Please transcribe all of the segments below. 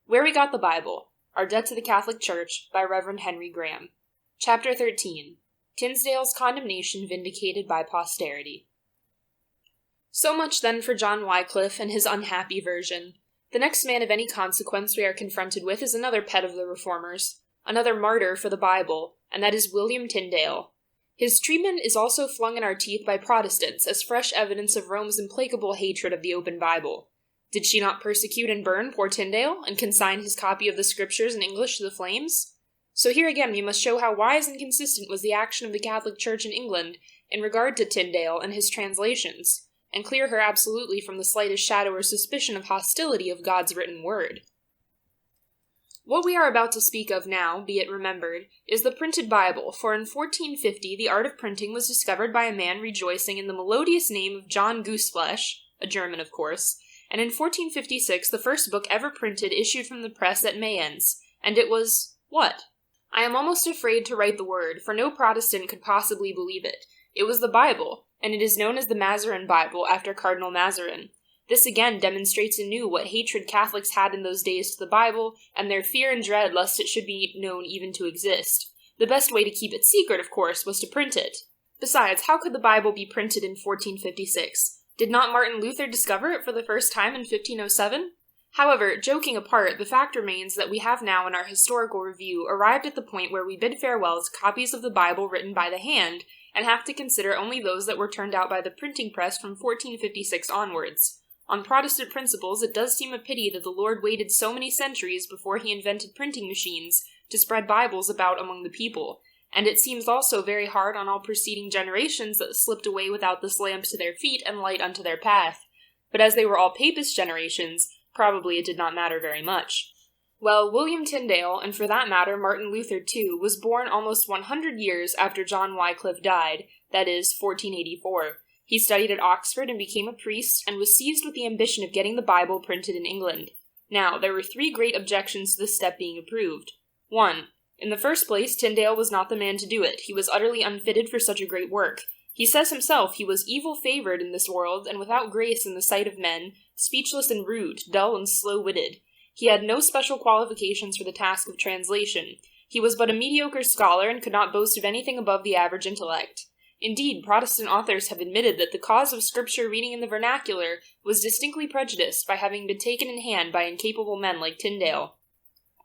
Where We Got the Bible, Our Debt to the Catholic Church, by Reverend Henry Graham. Chapter 13. Tynsdale's Condemnation Vindicated by Posterity. So much then for John Wycliffe and his unhappy version. The next man of any consequence we are confronted with is another pet of the Reformers, another martyr for the Bible, and that is William Tyndale. His treatment is also flung in our teeth by Protestants as fresh evidence of Rome's implacable hatred of the open Bible. Did she not persecute and burn poor Tyndale, and consign his copy of the Scriptures in English to the flames? So here again we must show how wise and consistent was the action of the Catholic Church in England in regard to Tyndale and his translations, and clear her absolutely from the slightest shadow or suspicion of hostility of God's written word. What we are about to speak of now, be it remembered, is the printed Bible, for in 1450 the art of printing was discovered by a man rejoicing in the melodious name of John Gooseflesh, a German of course, and in 1456 the first book ever printed issued from the press at Mayence, and it was, what? I am almost afraid to write the word, for no Protestant could possibly believe it. It was the Bible, and it is known as the Mazarin Bible after Cardinal Mazarin. This again demonstrates anew what hatred Catholics had in those days to the Bible, and their fear and dread lest it should be known even to exist. The best way to keep it secret, of course, was to print it. Besides, how could the Bible be printed in 1456? Did not Martin Luther discover it for the first time in 1507? However, joking apart, the fact remains that we have now in our historical review arrived at the point where we bid farewell to copies of the Bible written by the hand, and have to consider only those that were turned out by the printing press from 1456 onwards. On Protestant principles, it does seem a pity that the Lord waited so many centuries before he invented printing machines to spread Bibles about among the people, and it seems also very hard on all preceding generations that slipped away without this lamp to their feet and light unto their path. But as they were all Papist generations, probably it did not matter very much. Well, William Tyndale, and for that matter Martin Luther too, was born almost 100 years after John Wycliffe died, that is, 1484. He studied at Oxford and became a priest, and was seized with the ambition of getting the Bible printed in England. Now, there were three great objections to this step being approved. 1. In the first place, Tyndale was not the man to do it. He was utterly unfitted for such a great work. He says himself he was evil-favored in this world, and without grace in the sight of men, speechless and rude, dull and slow-witted. He had no special qualifications for the task of translation. He was but a mediocre scholar, and could not boast of anything above the average intellect. Indeed, Protestant authors have admitted that the cause of Scripture reading in the vernacular was distinctly prejudiced by having been taken in hand by incapable men like Tyndale.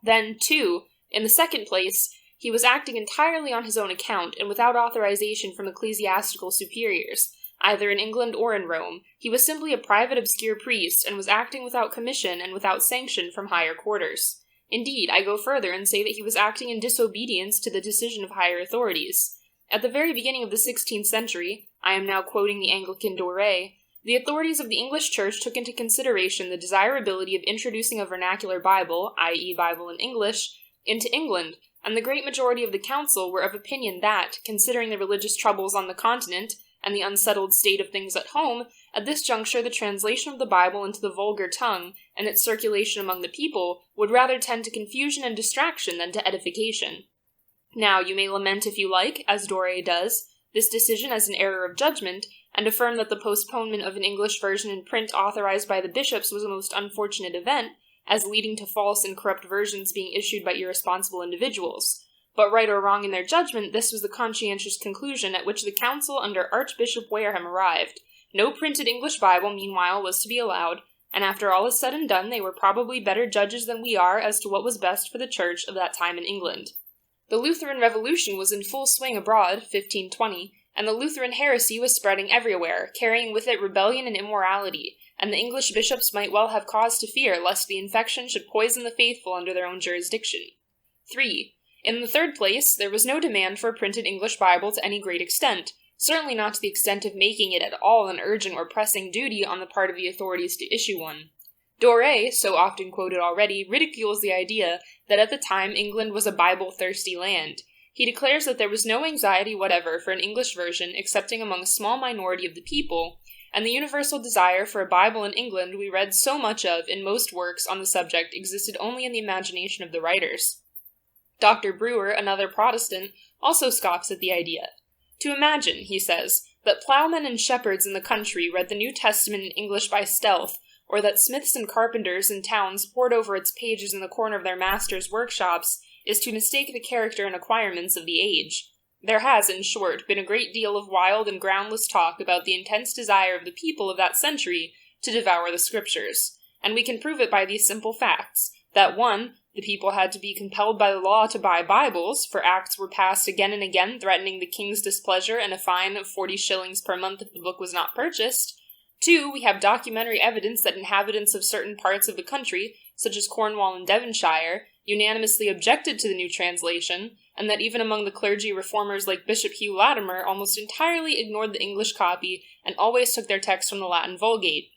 Then, 2. In the second place, he was acting entirely on his own account, and without authorization from ecclesiastical superiors, either in England or in Rome. He was simply a private obscure priest, and was acting without commission and without sanction from higher quarters. Indeed, I go further and say that he was acting in disobedience to the decision of higher authorities. At the very beginning of the 16th century, I am now quoting the Anglican Doré, the authorities of the English Church took into consideration the desirability of introducing a vernacular Bible, i.e. Bible in English, into England, and the great majority of the council were of opinion that, considering the religious troubles on the continent, and the unsettled state of things at home, at this juncture the translation of the Bible into the vulgar tongue, and its circulation among the people, would rather tend to confusion and distraction than to edification. Now, you may lament if you like, as Doré does, this decision as an error of judgment, and affirm that the postponement of an English version in print authorized by the bishops was a most unfortunate event, as leading to false and corrupt versions being issued by irresponsible individuals. But right or wrong in their judgment, this was the conscientious conclusion at which the council under Archbishop Wareham arrived. No printed English Bible, meanwhile, was to be allowed, and after all is said and done, they were probably better judges than we are as to what was best for the Church of that time in England. The Lutheran Revolution was in full swing abroad, 1520, and the Lutheran heresy was spreading everywhere, carrying with it rebellion and immorality, and the English bishops might well have cause to fear lest the infection should poison the faithful under their own jurisdiction. 3. In the third place, there was no demand for a printed English Bible to any great extent, certainly not to the extent of making it at all an urgent or pressing duty on the part of the authorities to issue one. Doré, so often quoted already, ridicules the idea that at the time England was a Bible-thirsty land. He declares that there was no anxiety whatever for an English version excepting among a small minority of the people, and the universal desire for a Bible in England we read so much of in most works on the subject existed only in the imagination of the writers. Dr. Brewer, another Protestant, also scoffs at the idea. To imagine, he says, that ploughmen and shepherds in the country read the New Testament in English by stealth or that smiths and carpenters in towns pored over its pages in the corner of their masters' workshops, is to mistake the character and acquirements of the age. There has, in short, been a great deal of wild and groundless talk about the intense desire of the people of that century to devour the Scriptures, and we can prove it by these simple facts, that 1. The people had to be compelled by the law to buy Bibles, for acts were passed again and again threatening the king's displeasure and a fine of 40 shillings per month if the book was not purchased. 2. We have documentary evidence that inhabitants of certain parts of the country, such as Cornwall and Devonshire, unanimously objected to the new translation, and that even among the clergy reformers like Bishop Hugh Latimer almost entirely ignored the English copy and always took their text from the Latin Vulgate.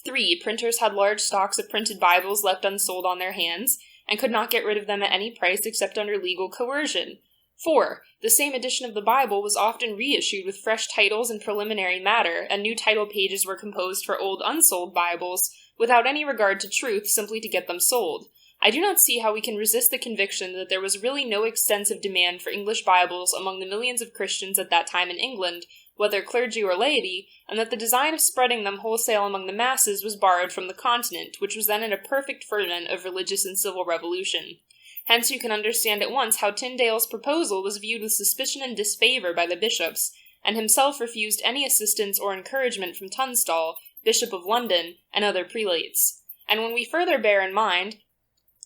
3. Printers had large stocks of printed Bibles left unsold on their hands, and could not get rid of them at any price except under legal coercion. 4. The same edition of the Bible was often reissued with fresh titles and preliminary matter, and new title pages were composed for old unsold Bibles, without any regard to truth, simply to get them sold. I do not see how we can resist the conviction that there was really no extensive demand for English Bibles among the millions of Christians at that time in England, whether clergy or laity, and that the design of spreading them wholesale among the masses was borrowed from the continent, which was then in a perfect ferment of religious and civil revolution. Hence you can understand at once how Tyndale's proposal was viewed with suspicion and disfavor by the bishops, and himself refused any assistance or encouragement from Tynsdale, Bishop of London, and other prelates. And when we further bear in mind,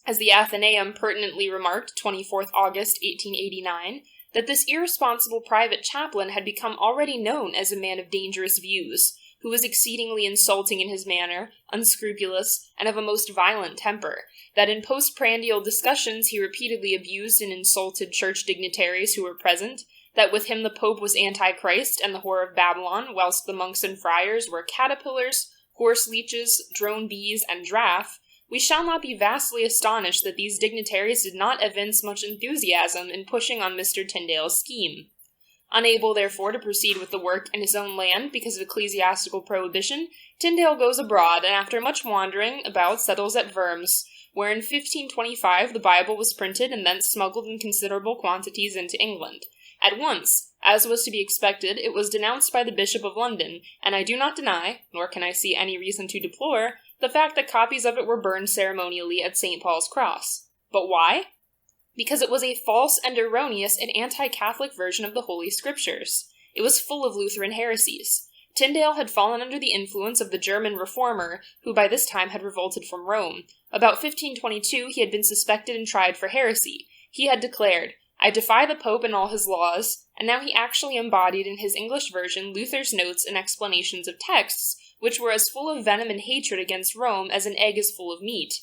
as the Athenaeum pertinently remarked 24th August 1889, that this irresponsible private chaplain had become already known as a man of dangerous views, who was exceedingly insulting in his manner, unscrupulous, and of a most violent temper, that in postprandial discussions he repeatedly abused and insulted church dignitaries who were present, that with him the Pope was Antichrist and the whore of Babylon, whilst the monks and friars were caterpillars, horse leeches, drone bees, and draught, we shall not be vastly astonished that these dignitaries did not evince much enthusiasm in pushing on Mr. Tyndale's scheme. Unable, therefore, to proceed with the work in his own land because of ecclesiastical prohibition, Tyndale goes abroad, and after much wandering about settles at Worms, where in 1525 the Bible was printed and thence smuggled in considerable quantities into England. At once, as was to be expected, it was denounced by the Bishop of London, and I do not deny, nor can I see any reason to deplore, the fact that copies of it were burned ceremonially at St. Paul's Cross. But why? Because it was a false and erroneous and anti-Catholic version of the Holy Scriptures. It was full of Lutheran heresies. Tyndale had fallen under the influence of the German reformer, who by this time had revolted from Rome. About 1522 he had been suspected and tried for heresy. He had declared, "I defy the Pope and all his laws," and now he actually embodied in his English version Luther's notes and explanations of texts, which were as full of venom and hatred against Rome as an egg is full of meat.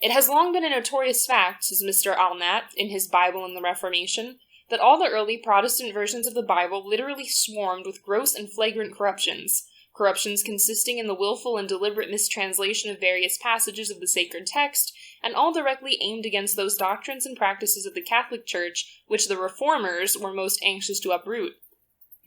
It has long been a notorious fact, says Mr. Alnat in his Bible and the Reformation, that all the early Protestant versions of the Bible literally swarmed with gross and flagrant corruptions consisting in the willful and deliberate mistranslation of various passages of the sacred text, and all directly aimed against those doctrines and practices of the Catholic Church which the Reformers were most anxious to uproot.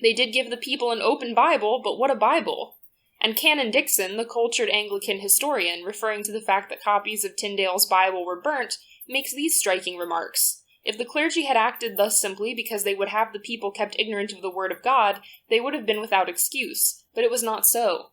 They did give the people an open Bible, but what a Bible! And Canon Dixon, the cultured Anglican historian, referring to the fact that copies of Tyndale's Bible were burnt, makes these striking remarks. If the clergy had acted thus simply because they would have the people kept ignorant of the Word of God, they would have been without excuse, but it was not so.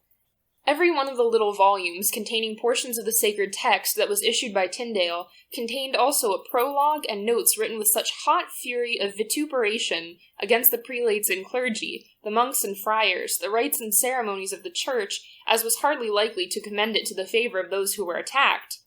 Every one of the little volumes containing portions of the sacred text that was issued by Tyndale contained also a prologue and notes written with such hot fury of vituperation against the prelates and clergy, the monks and friars, the rites and ceremonies of the Church, as was hardly likely to commend it to the favor of those who were attacked.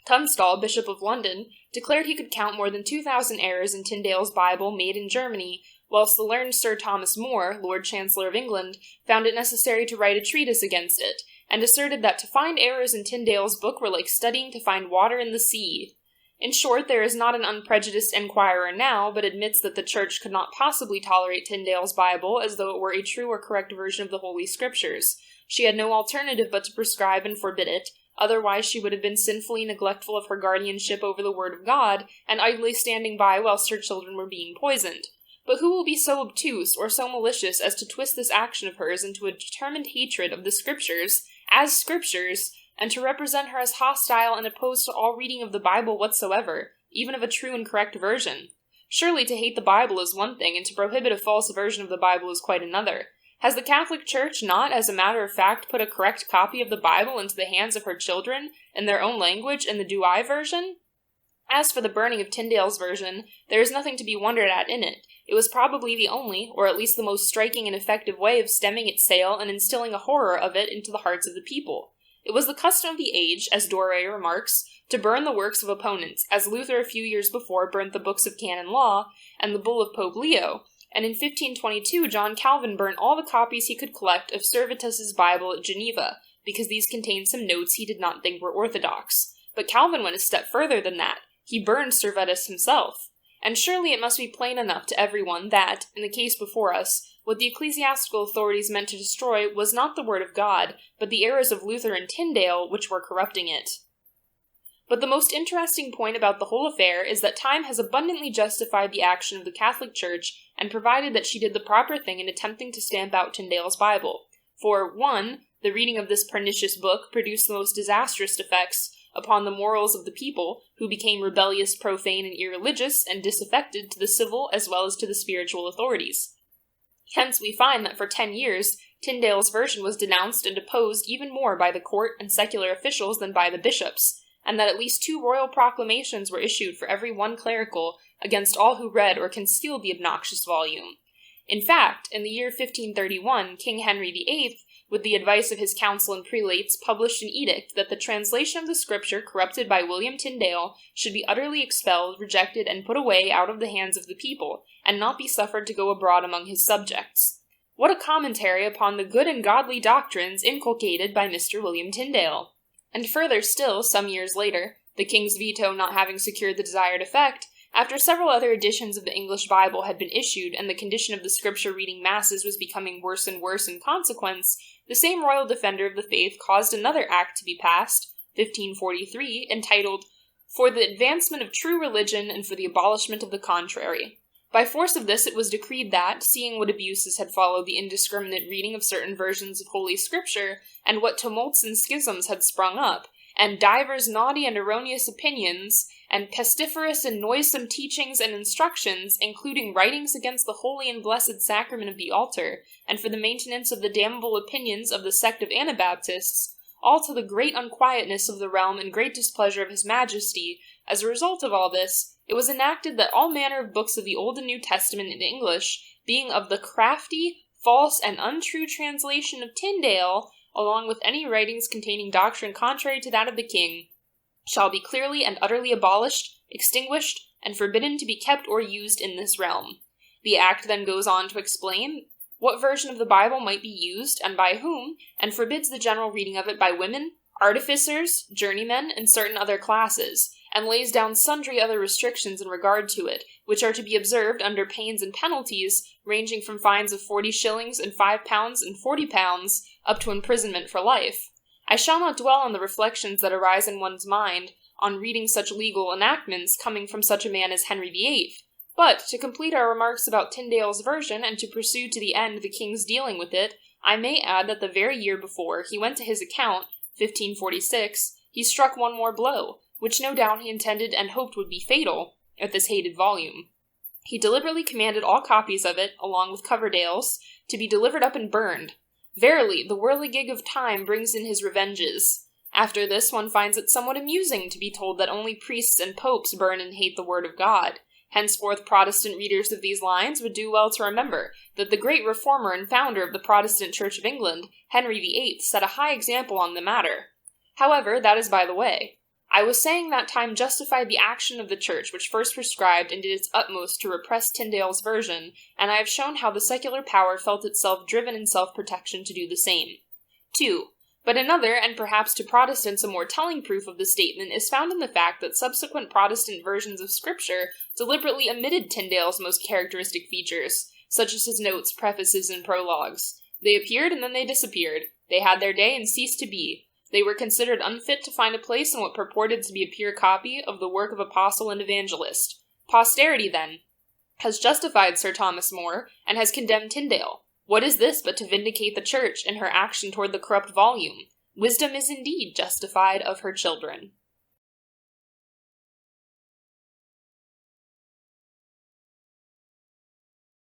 Tunstall, Bishop of London, declared he could count more than 2,000 errors in Tyndale's Bible made in Germany, whilst the learned Sir Thomas More, Lord Chancellor of England, found it necessary to write a treatise against it, and asserted that to find errors in Tyndale's book were like studying to find water in the sea. In short, there is not an unprejudiced enquirer now, but admits that the Church could not possibly tolerate Tyndale's Bible as though it were a true or correct version of the Holy Scriptures. She had no alternative but to prescribe and forbid it, otherwise she would have been sinfully neglectful of her guardianship over the Word of God, and idly standing by whilst her children were being poisoned. But who will be so obtuse or so malicious as to twist this action of hers into a determined hatred of the Scriptures, as Scriptures, and to represent her as hostile and opposed to all reading of the Bible whatsoever, even of a true and correct version? Surely to hate the Bible is one thing, and to prohibit a false version of the Bible is quite another. Has the Catholic Church not, as a matter of fact, put a correct copy of the Bible into the hands of her children in their own language in the Do-I version? As for the burning of Tyndale's version, there is nothing to be wondered at in it. It was probably the only, or at least the most striking and effective way of stemming its sale and instilling a horror of it into the hearts of the people. It was the custom of the age, as Doré remarks, to burn the works of opponents, as Luther a few years before burnt the books of canon law and the bull of Pope Leo, and in 1522 John Calvin burnt all the copies he could collect of Servetus's Bible at Geneva, because these contained some notes he did not think were orthodox. But Calvin went a step further than that. He burned Servetus himself. And surely it must be plain enough to everyone that, in the case before us, what the ecclesiastical authorities meant to destroy was not the word of God, but the errors of Luther and Tyndale which were corrupting it. But the most interesting point about the whole affair is that time has abundantly justified the action of the Catholic Church and provided that she did the proper thing in attempting to stamp out Tyndale's Bible. For, 1, the reading of this pernicious book produced the most disastrous effects upon the morals of the people, who became rebellious, profane, and irreligious, and disaffected to the civil as well as to the spiritual authorities. Hence we find that for 10 years, Tyndale's version was denounced and opposed even more by the court and secular officials than by the bishops, and that at least 2 royal proclamations were issued for every one clerical against all who read or concealed the obnoxious volume. In fact, in the year 1531, King Henry VIII, with the advice of his council and prelates, published an edict that the translation of the scripture corrupted by William Tyndale should be utterly expelled, rejected, and put away out of the hands of the people, and not be suffered to go abroad among his subjects. What a commentary upon the good and godly doctrines inculcated by Mr. William Tyndale! And further still, some years later, the king's veto not having secured the desired effect, after several other editions of the English Bible had been issued and the condition of the scripture-reading masses was becoming worse and worse in consequence, the same royal defender of the faith caused another act to be passed, 1543, entitled, "For the advancement of true religion and for the abolishment of the contrary." By force of this it was decreed that, seeing what abuses had followed the indiscriminate reading of certain versions of Holy Scripture, and what tumults and schisms had sprung up, and divers naughty and erroneous opinions, and pestiferous and noisome teachings and instructions, including writings against the holy and blessed sacrament of the altar, and for the maintenance of the damnable opinions of the sect of Anabaptists, all to the great unquietness of the realm and great displeasure of his majesty, as a result of all this, it was enacted that all manner of books of the Old and New Testament in English, being of the crafty, false, and untrue translation of Tyndale, along with any writings containing doctrine contrary to that of the king, shall be clearly and utterly abolished, extinguished, and forbidden to be kept or used in this realm. The act then goes on to explain what version of the Bible might be used, and by whom, and forbids the general reading of it by women, artificers, journeymen, and certain other classes, and lays down sundry other restrictions in regard to it, which are to be observed under pains and penalties, ranging from fines of 40 shillings and £5 and £40, up to imprisonment for life. I shall not dwell on the reflections that arise in one's mind on reading such legal enactments coming from such a man as Henry VIII, but, to complete our remarks about Tyndale's version and to pursue to the end the king's dealing with it, I may add that the very year before he went to his account, 1546, he struck one more blow, which no doubt he intended and hoped would be fatal, at this hated volume. He deliberately commanded all copies of it, along with Coverdale's, to be delivered up and burned. Verily, the whirligig of time brings in his revenges. After this, one finds it somewhat amusing to be told that only priests and popes burn and hate the word of God. Henceforth, Protestant readers of these lines would do well to remember that the great reformer and founder of the Protestant Church of England, Henry VIII, set a high example on the matter. However, that is by the way. I was saying that time justified the action of the Church which first prescribed and did its utmost to repress Tyndale's version, and I have shown how the secular power felt itself driven in self-protection to do the same. 2. But another, and perhaps to Protestants a more telling proof of the statement, is found in the fact that subsequent Protestant versions of Scripture deliberately omitted Tyndale's most characteristic features, such as his notes, prefaces, and prologues. They appeared and then they disappeared. They had their day and ceased to be. They were considered unfit to find a place in what purported to be a pure copy of the work of apostle and evangelist. Posterity, then, has justified Sir Thomas More, and has condemned Tyndale. What is this but to vindicate the Church in her action toward the corrupt volume? Wisdom is indeed justified of her children.